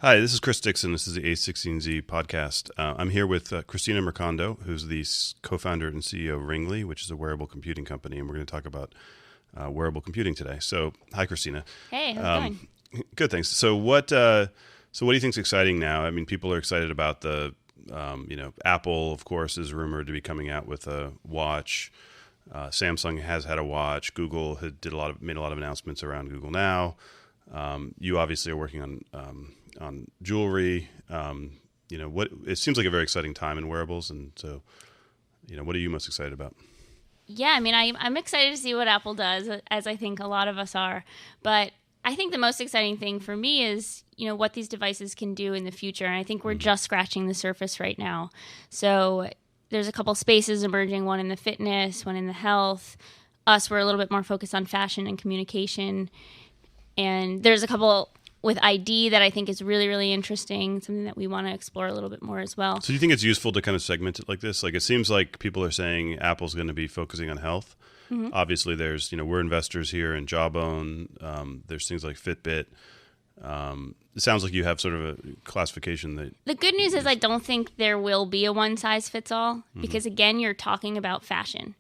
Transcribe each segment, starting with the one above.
Hi, this is Chris Dixon. This is the a16z podcast. I'm here with Christina Mercando, who's the co-founder and CEO of Ringly, which is a wearable computing company, and we're going to talk about wearable computing today. So, hi, Christina. Hey, how's it going? Good, thanks. So, what do you think is exciting now? I mean, people are excited about the, Apple, of course, is rumored to be coming out with a watch. Samsung has had a watch. Google made a lot of announcements around Google Now. You obviously are working on jewelry. It seems like a very exciting time in wearables, and so, what are you most excited about? Yeah, I mean, I'm excited to see what Apple does, as I think a lot of us are. But I think the most exciting thing for me is, what these devices can do in the future. And I think we're just scratching the surface right now. So there's a couple spaces emerging, one in the fitness, one in the health. Us, we're a little bit more focused on fashion and communication. And there's a couple with ID that I think is really, really interesting, something that we want to explore a little bit more as well. So do you think it's useful to kind of segment it like this? Like, it seems like people are saying Apple's going to be focusing on health. Mm-hmm. Obviously, there's, we're investors here in Jawbone. There's things like Fitbit. It sounds like you have sort of a classification that... The good news is I don't think there will be a one-size-fits-all because, again, you're talking about fashion.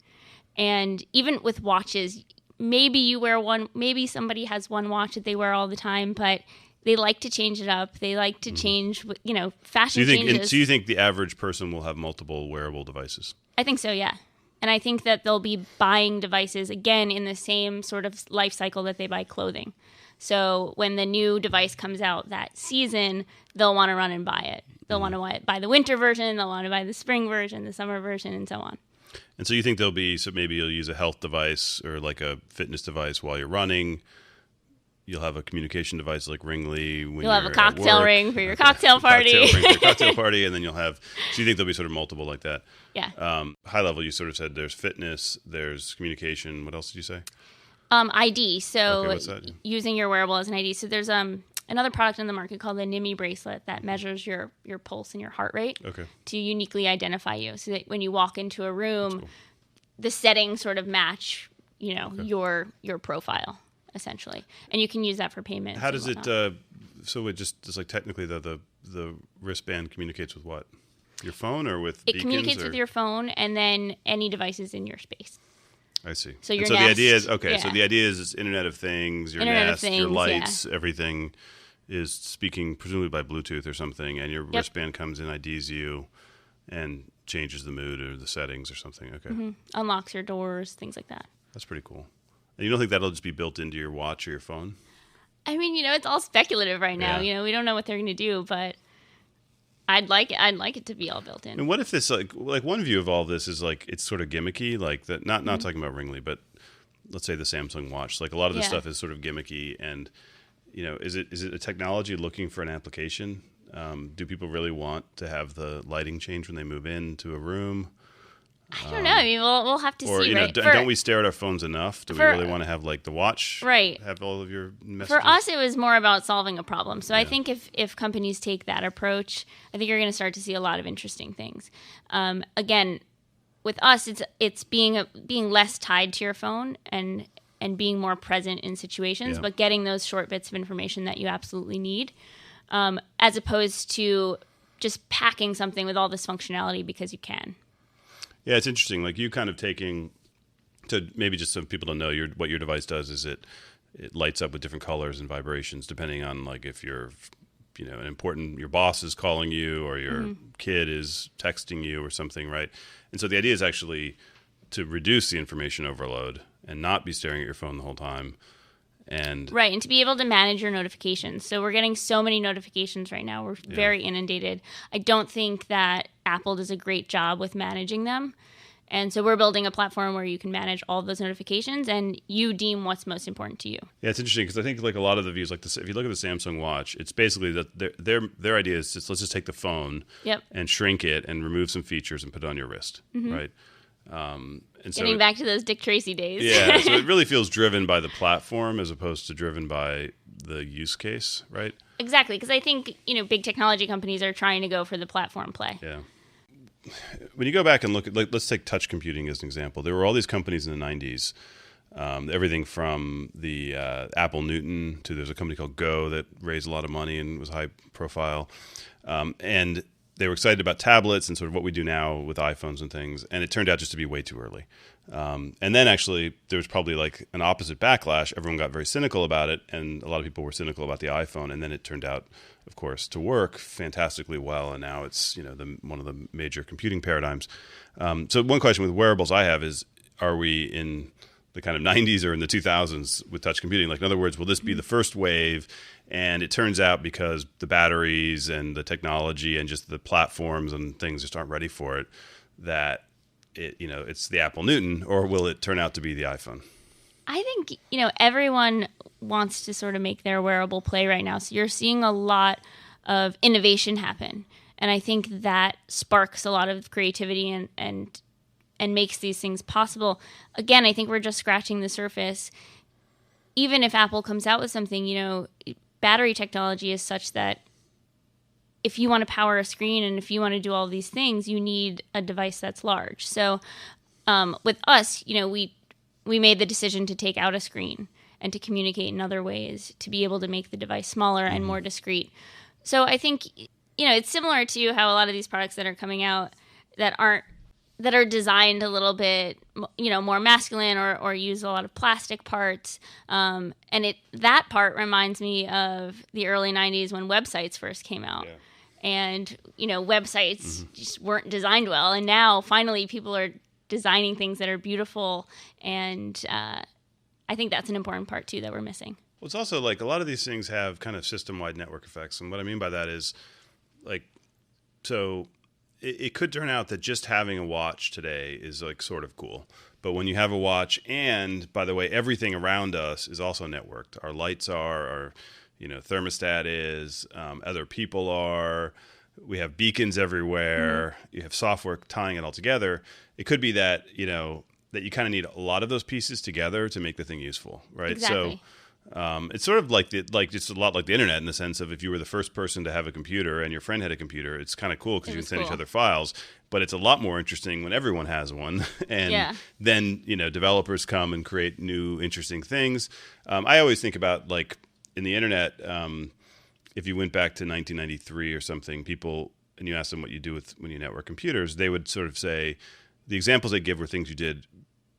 And even with watches... Maybe you wear one, maybe somebody has one watch that they wear all the time, but they like to change it up. They like to change, fashion changes. So you think the average person will have multiple wearable devices? I think so, yeah. And I think that they'll be buying devices, again, in the same sort of life cycle that they buy clothing. So when the new device comes out that season, they'll want to run and buy it. They'll want to buy the winter version, they'll want to buy the spring version, the summer version, and so on. And so you think so maybe you'll use a health device or like a fitness device while you're running. You'll have a communication device like Ringly. You'll have a cocktail ring for your cocktail party. Cocktail ring for your cocktail party, and then you'll have... So you think there'll be sort of multiple like that? Yeah. High level, you sort of said there's fitness, there's communication. What else did you say? ID. So what's that? Using your wearable as an ID. So there's another product in the market called the NIMI bracelet that measures your pulse and your heart rate to uniquely identify you. So that when you walk into a room, the settings sort of match, your profile, essentially. And you can use that for payments. How does it, so it just like technically the wristband communicates with what? Your phone or with beacons? It communicates with your phone and then any devices in your space. I see. So your Nest, the idea is So the idea is it's Internet of Things, your Nest, your lights, everything is speaking presumably by Bluetooth or something, and your wristband comes in, IDs you, and changes the mood or the settings or something. Okay. Mm-hmm. Unlocks your doors, things like that. That's pretty cool. And you don't think that'll just be built into your watch or your phone? I mean, it's all speculative right now. Yeah. We don't know what they're going to do, but I'd like it to be all built in. And what if this like one view of all this is like it's sort of gimmicky, like that? Not talking about Ringly, but let's say the Samsung watch. Like a lot of this stuff is sort of gimmicky, and is it a technology looking for an application? Do people really want to have the lighting change when they move into a room? I don't know. I mean, we'll have to see. Right? Don't we stare at our phones enough? Do we really want to have like the watch have all of your messages? For us, it was more about solving a problem. So I think if companies take that approach, I think you're going to start to see a lot of interesting things. Again, with us, it's being less tied to your phone and being more present in situations, but getting those short bits of information that you absolutely need, as opposed to just packing something with all this functionality because you can. Yeah, it's interesting. Like you kind of taking to maybe just so people don't know what your device does is it lights up with different colors and vibrations depending on like if you're your boss is calling you or your kid is texting you or something, right? And so the idea is actually to reduce the information overload and not be staring at your phone the whole time. And to be able to manage your notifications. So we're getting so many notifications right now. We're very inundated. I don't think that Apple does a great job with managing them. And so we're building a platform where you can manage all of those notifications and you deem what's most important to you. Yeah, it's interesting because I think like a lot of the views, like this, if you look at the Samsung Watch, it's basically that their idea is let's just take the phone and shrink it and remove some features and put it on your wrist, right? And Getting back to those Dick Tracy days. Yeah, so it really feels driven by the platform as opposed to driven by the use case, right? Exactly, because I think big technology companies are trying to go for the platform play. Yeah. When you go back and look at, let's take touch computing as an example. There were all these companies in the 90s Everything from the Apple Newton to there's a company called Go that raised a lot of money and was high profile. And they were excited about tablets and sort of what we do now with iPhones and things. And it turned out just to be way too early. And then actually there was probably like an opposite backlash. Everyone got very cynical about it. And a lot of people were cynical about the iPhone. And then it turned out, of course, to work fantastically well. And now it's, one of the major computing paradigms. So one question with wearables I have is, are we in the kind of 90s or in the 2000s with touch computing? Like, in other words, will this be the first wave? And it turns out because the batteries and the technology and just the platforms and things just aren't ready for it, that it's the Apple Newton, or will it turn out to be the iPhone? I think, everyone wants to sort of make their wearable play right now. So you're seeing a lot of innovation happen. And I think that sparks a lot of creativity and makes these things possible. Again, I think we're just scratching the surface. Even if Apple comes out with something, battery technology is such that if you want to power a screen and if you want to do all these things, you need a device that's large. So with us, we made the decision to take out a screen and to communicate in other ways, to be able to make the device smaller and more discreet. So I think, it's similar to how a lot of these products that are coming out that are designed a little bit, more masculine or use a lot of plastic parts. And that part reminds me of the early 90s when websites first came out. Yeah. And, websites just weren't designed well. And now finally people are designing things that are beautiful. And I think that's an important part too that we're missing. Well, it's also like a lot of these things have kind of system-wide network effects. And what I mean by that is it could turn out that just having a watch today is like sort of cool. But when you have a watch, and by the way, everything around us is also networked. Our lights are, our thermostat is, other people are, we have beacons everywhere, you have software tying it all together. It could be that, that you kind of need a lot of those pieces together to make the thing useful, right? Exactly. So it's sort of like just a lot like the internet in the sense of if you were the first person to have a computer and your friend had a computer, it's kind of cool because you can send each other files. But it's a lot more interesting when everyone has one, and then developers come and create new interesting things. I always think about like in the internet, if you went back to 1993 or something, people and you ask them what you do when you network computers, they would sort of say the examples they give were things you did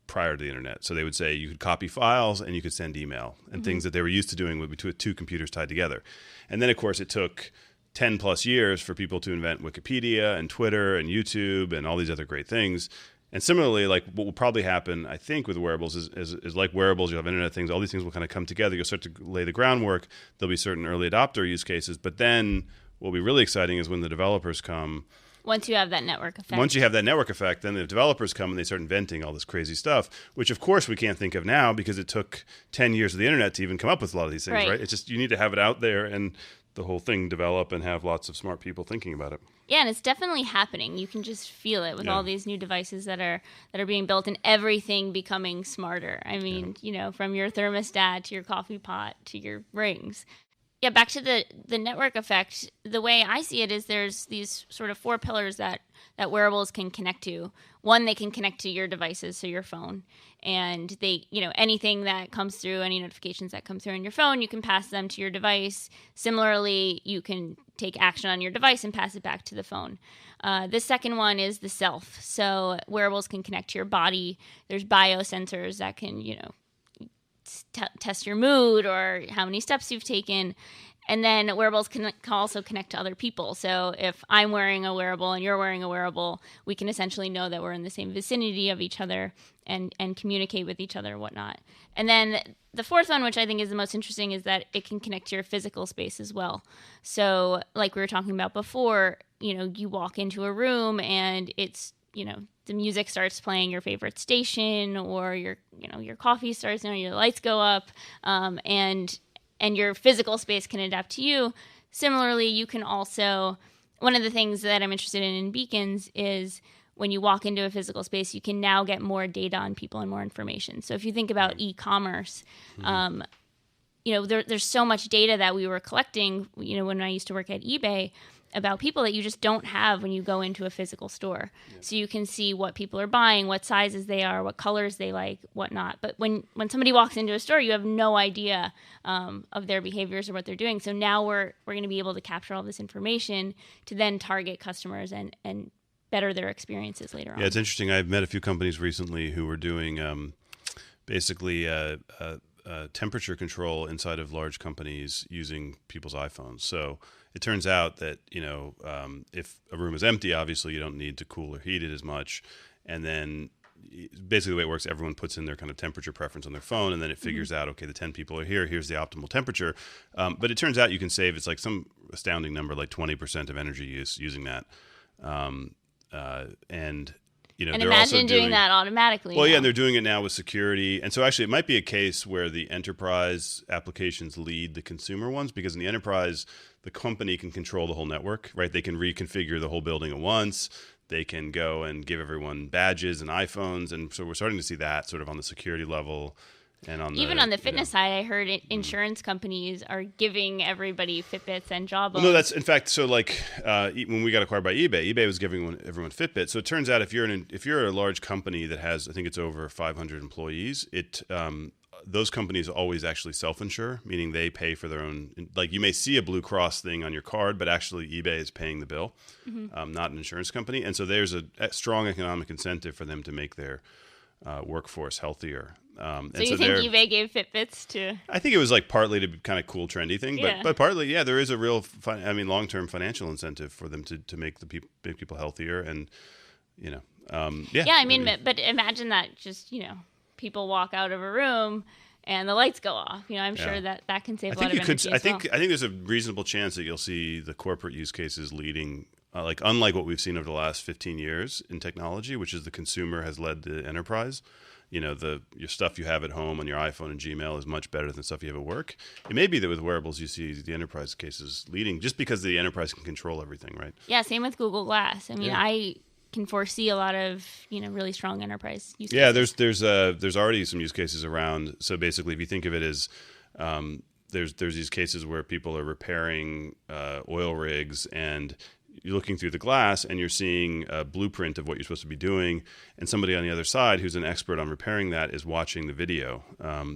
prior to the internet. So they would say you could copy files and you could send email and things that they were used to doing with two computers tied together. And then, of course, it took 10 plus years for people to invent Wikipedia and Twitter and YouTube and all these other great things. And similarly, like what will probably happen, I think, with wearables is like wearables, you'll have internet things, all these things will kind of come together. You'll start to lay the groundwork. There'll be certain early adopter use cases. But then what will be really exciting is when the developers come. Once you have that network effect. Once you have that network effect, then the developers come and they start inventing all this crazy stuff, which of course we can't think of now because it took 10 years of the internet to even come up with a lot of these things, right? It's just you need to have it out there and the whole thing develop and have lots of smart people thinking about it. Yeah, and it's definitely happening. You can just feel it with all these new devices that are being built and everything becoming smarter. I mean, from your thermostat to your coffee pot to your rings. Yeah, back to the network effect, the way I see it is there's these sort of four pillars that wearables can connect to. One, they can connect to your devices, so your phone. And they, anything that comes through, any notifications that come through on your phone, you can pass them to your device. Similarly, you can take action on your device and pass it back to the phone. The second one is the self. So wearables can connect to your body. There's biosensors that can, test your mood or how many steps you've taken. And then wearables can also connect to other people. So if I'm wearing a wearable and you're wearing a wearable, we can essentially know that we're in the same vicinity of each other and communicate with each other and whatnot. And then the fourth one, which I think is the most interesting, is that it can connect to your physical space as well. So like we were talking about before, you walk into a room and it's, the music starts playing your favorite station, or your coffee starts, your lights go up, and your physical space can adapt to you. Similarly, you can also, one of the things that I'm interested in beacons is when you walk into a physical space, you can now get more data on people and more information. So if you think about e-commerce, there's so much data that we were collecting, when I used to work at eBay, about people that you just don't have when you go into a physical store. Yeah. So you can see what people are buying, what sizes they are, what colors they like, whatnot. But when somebody walks into a store, you have no idea of their behaviors or what they're doing. So now we're going to be able to capture all this information to then target customers and better their experiences later on. Yeah, it's interesting. I've met a few companies recently who were doing basically temperature control inside of large companies using people's iPhones. So it turns out that, if a room is empty, obviously you don't need to cool or heat it as much. And then basically the way it works, everyone puts in their kind of temperature preference on their phone, and then it figures out, okay, the 10 people are here, here's the optimal temperature. But it turns out you can save, it's like some astounding number, like 20% of energy use using that. And imagine doing that automatically. Well, yeah, and they're doing it now with security. And so actually it might be a case where the enterprise applications lead the consumer ones, because in the enterprise, the company can control the whole network, right? They can reconfigure the whole building at once. They can go and give everyone badges and iPhones. And so we're starting to see that sort of on the security level. And on on the fitness side, I heard insurance companies are giving everybody Fitbits and Jawbones. Well, no, that's in fact. So like when we got acquired by eBay was giving everyone Fitbit. So it turns out if you're a large company that has, I think it's over 500 employees, those companies always actually self-insure, meaning they pay for their own. Like you may see a Blue Cross thing on your card, but actually eBay is paying the bill, not an insurance company. And so there's a strong economic incentive for them to make their workforce healthier. So you think eBay gave Fitbits to? I think it was like partly to be kind of cool, trendy thing, but partly, there is a real, long-term financial incentive for them to make make people healthier, and but imagine that just people walk out of a room and the lights go off. I'm sure that can save a lot of energy. I think there's a reasonable chance that you'll see the corporate use cases leading. Unlike what we've seen over the last 15 years in technology, which is the consumer has led the enterprise. Your stuff you have at home on your iPhone and Gmail is much better than stuff you have at work. It may be that with wearables you see the enterprise cases leading just because the enterprise can control everything, right? Yeah, same with Google Glass. I can foresee a lot of really strong enterprise use cases. Yeah, there's already some use cases around. So basically, if you think of it as there's these cases where people are repairing oil rigs, and you're looking through the glass and you're seeing a blueprint of what you're supposed to be doing, and somebody on the other side who's an expert on repairing that is watching the video.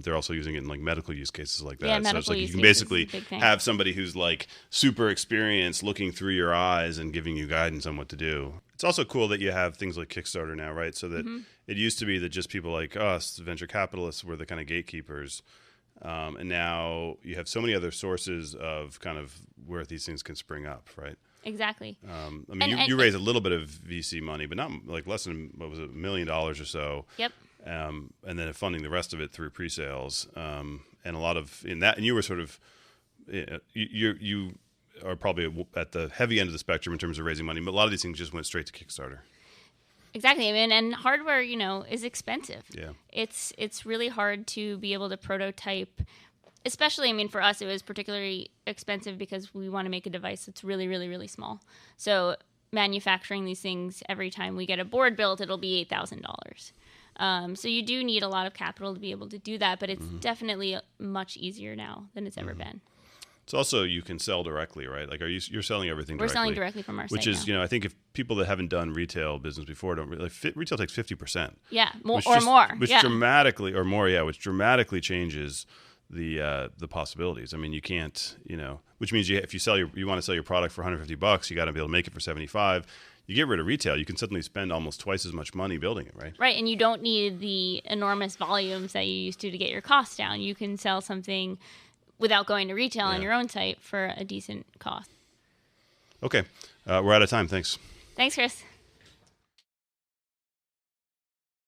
They're also using it in like medical use cases like that. Yeah, so it's like you can basically have somebody who's like super experienced looking through your eyes and giving you guidance on what to do. It's also cool that you have things like Kickstarter now, right? So that it used to be that just people like us, venture capitalists, were the kind of gatekeepers. And now you have so many other sources of kind of where these things can spring up, right? Exactly. You raise a little bit of VC money, but not like less than, $1 million or so. Yep. And then funding the rest of it through pre-sales. And a lot of in that, and you were sort of, you are probably at the heavy end of the spectrum in terms of raising money, but a lot of these things just went straight to Kickstarter. Exactly. And hardware, is expensive. Yeah. It's really hard to be able to prototype. Especially, for us, it was particularly expensive because we want to make a device that's really, really, really small. So manufacturing these things, every time we get a board built, it'll be $8,000. So you do need a lot of capital to be able to do that, but it's definitely much easier now than it's ever been. It's also, you can sell directly, right? Like, you're selling everything directly. We're selling directly from our site Which is, I think if people that haven't done retail business before don't really, retail takes 50%. Yeah, more. Which dramatically changes the possibilities. You can't, which means if you want to sell your product for $150, you got to be able to make it for $75. You get rid of retail, you can suddenly spend almost twice as much money building it, right? Right, and you don't need the enormous volumes that you used to get your costs down. You can sell something without going to retail on your own site for a decent cost. Okay, we're out of time. Thanks. Thanks, Chris.